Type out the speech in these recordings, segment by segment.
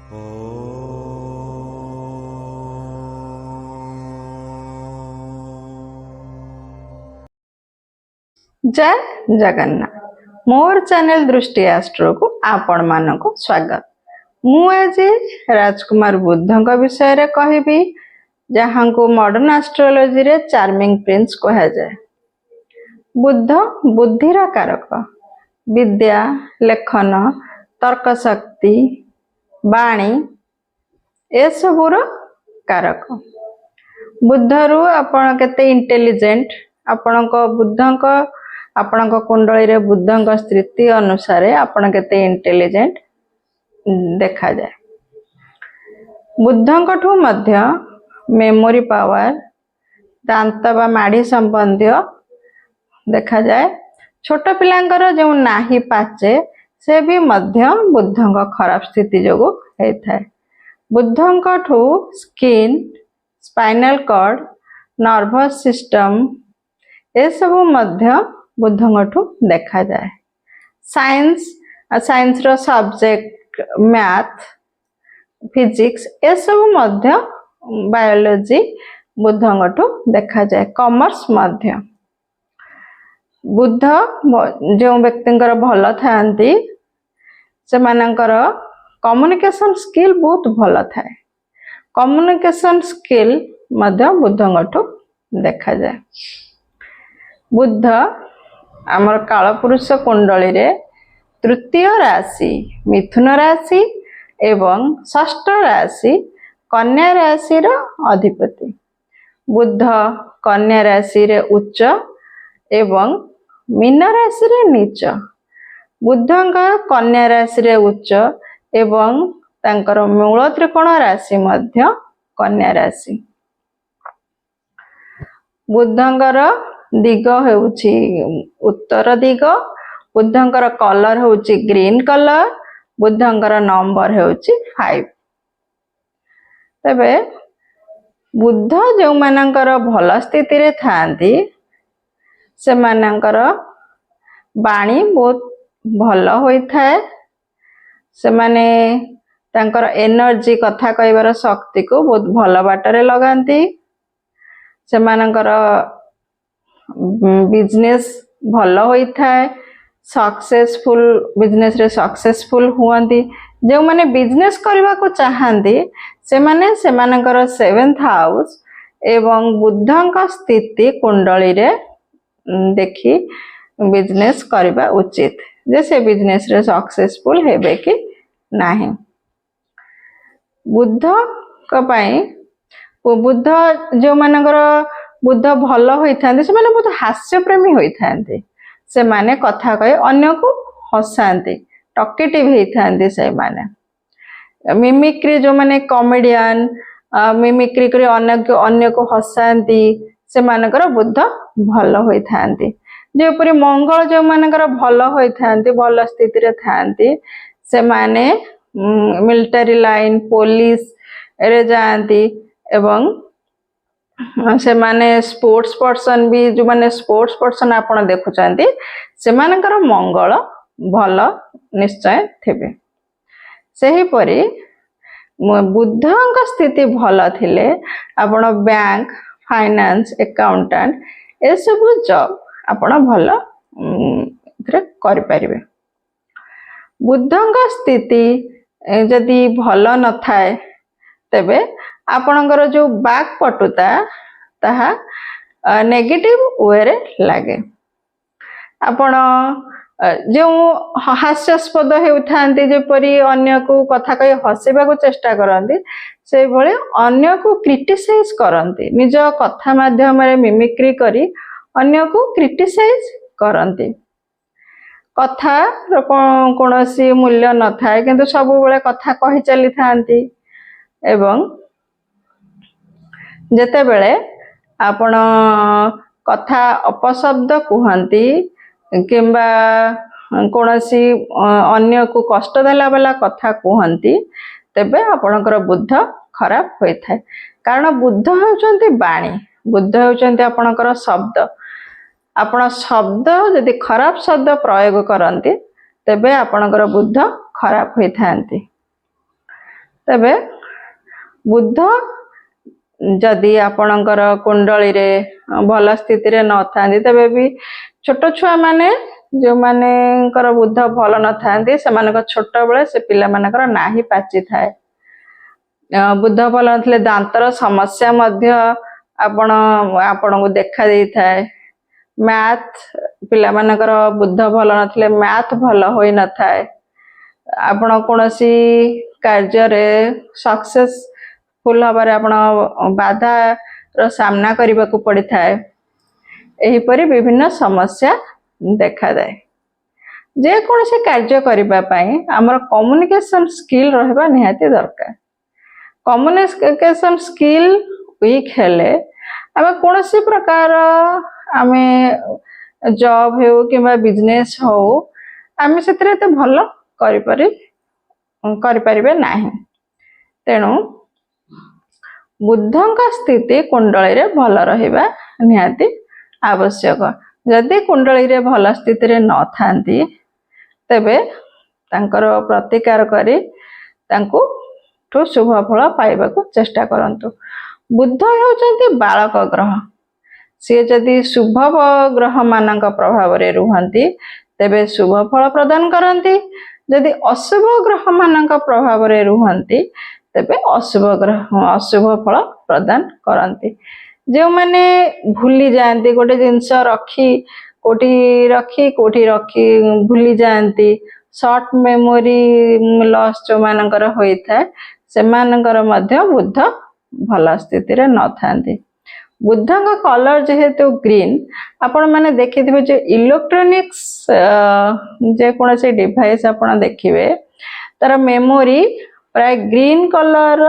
जय जगन्नाथ मोर चैनल दृष्टि एस्ट्रो को आपण मानक स्वागत। मु आज राजकुमार बुद्ध विषय रे कहबी जहां को मॉडर्न एस्ट्रोलॉजी रे चार्मिंग प्रिंस कहा जाए। बुद्ध बुद्धिर कारक, विद्या, लेखन, तर्क शक्ति, बाणी ए सबुर कारक। बुद्धरु आपण केते इंटेलिजेंट, आपणक कुंडली रे बुद्धंक स्थिति अनुसार आपण केते इंटेलिजेंट देखा जाए। बुद्धंक ठू मध्य मेमोरी पावर, दांत बा माड़ी संबंधी देखा जाए। छोट पिलांकर जो नाही पाचे से भी मध्य बुद्धंक खराब स्थिति जोगु होता है। बुद्धंक ठू skin, spinal cord, nervous system ए सब मध्य बुद्धंगठू देखा जाए। साइंस रो सब्जेक्ट मैथ, फिजिक्स ए सब मध्य बायोलॉजी बुद्धंगठू देखा जाए। कॉमर्स मध्य बुद्ध जो व्यक्तिंकर भल थांती से मानकर कम्युनिकेशन स्किल बहुत भल थाए। कम्युनिकेशन स्किल मध्य बुद्धंगठू देखा जाए। बुद्ध आमर कालपुरुष कुंडली रे तृतीय राशि मिथुन राशि एवं षष्ठ राशि कन्या राशि रो अधिपति। बुद्ध कन्या राशि रे उच्च एवं मीन राशि रे नीच। बुद्धंक कन्या राशि रे उच्च एवं तांकर मूल त्रिकोण राशि मध्य कन्या राशि। बुद्धंकर दिग हेउछि उत्तर दिग। बुद्धंकर कलर हेउछि ग्रीन कलर। बुद्धंकर नंबर हेउछि 5। तबे बुद्ध जो मानकर भल स्थिति रे थांती से मानकर बाणी बहुत भल होई थाए। से माने तांकर एनर्जी कथा कहबार शक्ति को बहुत भल बाटरे लगांती। से मानकर बिजनेस भल होई थाए। सक्सेसफुल बिजनेस रे सक्सेसफुल हुआंती। जो माने बिजनेस करबा को चाहंती से माने से मानकर 7th हाउस एवं बुद्धंक स्थिति कुंडली रे देखी बिजनेस करबा उचित जे से बिजनेस रे सक्सेसफुल हेबे कि नाही। बुद्ध को पई बुद्ध जो मानकर बुद्ध भल होइथांती से माने बहुत हास्य प्रेमी होइथांती। से माने कथा कहि अन्य को हसांती, टॉकेटिव होइथांती। से माने मिमिक्री जो माने कॉमेडियन मिमिक्री करे अन्य को हसांती से मानकर बुद्ध भल होइथांती। जेपरि मंगल जो मानकर भल होइथांती भल स्थिति रे थांती से माने मिलिटरी लाइन पुलिस रे जांती एवं से माने स्पोर्ट्स पर्सन भी जो माने स्पोर्ट्स पर्सन आपण देखुचंती से मानकर मंगल भल निश्चय थेबे। सही परी बुद्धंक स्थिति भल थिले आपण बैंक फाइनेंस अकाउंटेंट ए सब जॉब आपण भल करि परिबे। बुद्धंक स्थिति यदि भल न थाए तेबे आपणकर जो बाक पटुता ताहा नेगेटिव वे रे लागे। आपण जो हास्यास्पद हेउथांती जेपरि अन्य को कथा कहि हसेबा को चेष्टा करंती से भले अन्य को क्रिटिसाइज करंती। निज कथा माध्यम रे मिमिक्री करी अन्य को क्रिटिसाइज करंती। कथा रो कोनोसी मूल्य न थाए किंतु सब बेले कथा कहि चली थांती एवं जेते बेले आपण कथा अपशब्द कहंती किंबा कोनोसी अन्य को कष्ट देला वाला कथा कहंती तेबे आपणकर बुद्ध खराब होई थाए। कारण बुद्ध होचंती बाणी, बुद्ध होचंती आपणकर शब्द। आपण शब्द यदि खराब शब्द प्रयोग करंती तेबे आपणकर बुद्ध खराब होई थांती। ତେବେ ବୁଧ ଯଦି ଆପଣଙ୍କର କୁଣ୍ଡଳୀରେ ଭଲ ସ୍ଥିତିରେ ନଥାନ୍ତି ତେବେ ବି ଛୋଟ ଛୁଆମାନେ ଯେଉଁମାନଙ୍କର ବୁଧ ଭଲ ନଥାନ୍ତି ସେମାନଙ୍କ ଛୋଟବେଳେ ସେ ପିଲାମାନଙ୍କର ନାହିଁ ପାଚିଥାଏ। ବୁଧ ଭଲ ନଥିଲେ ଦାନ୍ତର ସମସ୍ୟା ମଧ୍ୟ ଆପଣଙ୍କୁ ଦେଖା ଦେଇଥାଏ। ମ୍ୟାଥ ପିଲାମାନଙ୍କର ବୁଧ ଭଲ ନଥିଲେ ମ୍ୟାଥ ଭଲ ହୋଇନଥାଏ। ଆପଣ କୌଣସି କାର୍ଯ୍ୟରେ ସକ୍ସେସଫୁଲ ହେବାରେ ଆପଣ ବାଧାର ସାମ୍ନା କରିବାକୁ ପଡ଼ିଥାଏ। ଏହିପରି ବିଭିନ୍ନ ସମସ୍ୟା ଦେଖାଯାଏ। ଯେକୌଣସି କାର୍ଯ୍ୟ କରିବା ପାଇଁ ଆମର କମ୍ୟୁନିକେସନ ସ୍କିଲ୍ ରହିବା ନିହାତି ଦରକାର। କମ୍ୟୁନିକେସନ ସ୍କିଲ୍ ୱିକ୍ ହେଲେ ଆମେ କୌଣସି ପ୍ରକାର ଆମେ ଜବ୍ ହେଉ କିମ୍ବା ବିଜନେସ୍ ହେଉ ଆମେ ସେଥିରେ ଏତେ ଭଲ କରିପାରିବେ ନାହିଁ। ତେଣୁ ବୁଧଙ୍କ ସ୍ଥିତି କୁଣ୍ଡଳୀରେ ଭଲ ରହିବା ନିହାତି ଆବଶ୍ୟକ। ଯଦି କୁଣ୍ଡଳୀରେ ଭଲ ସ୍ଥିତିରେ ନଥାନ୍ତି ତେବେ ତାଙ୍କର ପ୍ରତିକାର କରି ତାଙ୍କୁ ଶୁଭ ଫଳ ପାଇବାକୁ ଚେଷ୍ଟା କରନ୍ତୁ। ବୁଧ ହେଉଛନ୍ତି ବାଳକ ଗ୍ରହ। ସିଏ ଯଦି ଶୁଭ ଗ୍ରହ ମାନଙ୍କ ପ୍ରଭାବରେ ରୁହନ୍ତି ତେବେ ଶୁଭ ଫଳ ପ୍ରଦାନ କରନ୍ତି। ଯଦି ଅଶୁଭ ଗ୍ରହ ମାନଙ୍କ ପ୍ରଭାବରେ ରୁହନ୍ତି ତେବେ ଅଶୁଭ ଫଳ ପ୍ରଦାନ କରନ୍ତି। ଯେଉଁମାନେ ଭୁଲି ଯାଆନ୍ତି ଗୋଟେ ଜିନିଷ କୋଉଠି ରଖି ଭୁଲି ଯାଆନ୍ତି, ସର୍ଟ ମେମୋରି ଲସ୍ ଯେଉଁମାନଙ୍କର ହୋଇଥାଏ ସେମାନଙ୍କର ମଧ୍ୟ ବୁଧ ଭଲ ସ୍ଥିତିରେ ନଥାନ୍ତି। ବୁଧଙ୍କ କଲର ଯେହେତୁ ଗ୍ରୀନ୍, ଆପଣମାନେ ଦେଖିଥିବେ ଯେ ଇଲେକ୍ଟ୍ରୋନିକ୍ସ ଯେକୌଣସି ଡିଭାଇସ୍ ଆପଣ ଦେଖିବେ ତାର ମେମୋରି ପ୍ରାୟ ଗ୍ରୀନ୍ କଲର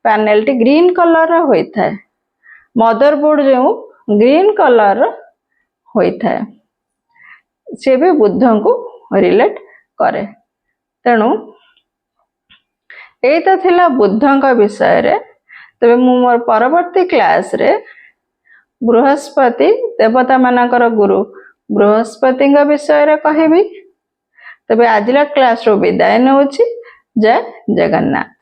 ପ୍ୟାନେଲଟି ଗ୍ରୀନ୍ କଲର ହୋଇଥାଏ। ମଦରବୋର୍ଡ ଯେଉଁ ଗ୍ରୀନ୍ କଲର ହୋଇଥାଏ ସେ ବି ବୁଧଙ୍କୁ ରିଲେଟ୍ କରେ। ତେଣୁ ଏଇ ତ ଥିଲା ବୁଧଙ୍କ ବିଷୟରେ। ତେବେ ମୁଁ ମୋର ପରବର୍ତ୍ତୀ କ୍ଲାସରେ ବୃହସ୍ପତି ଦେବତା ମାନଙ୍କର ଗୁରୁ ବୃହସ୍ପତିଙ୍କ ବିଷୟରେ କହିବି। ତେବେ ଆଜିର କ୍ଲାସରୁ ବିଦାୟ ନେଉଛି। ଜୟ ଜଗନ୍ନାଥ।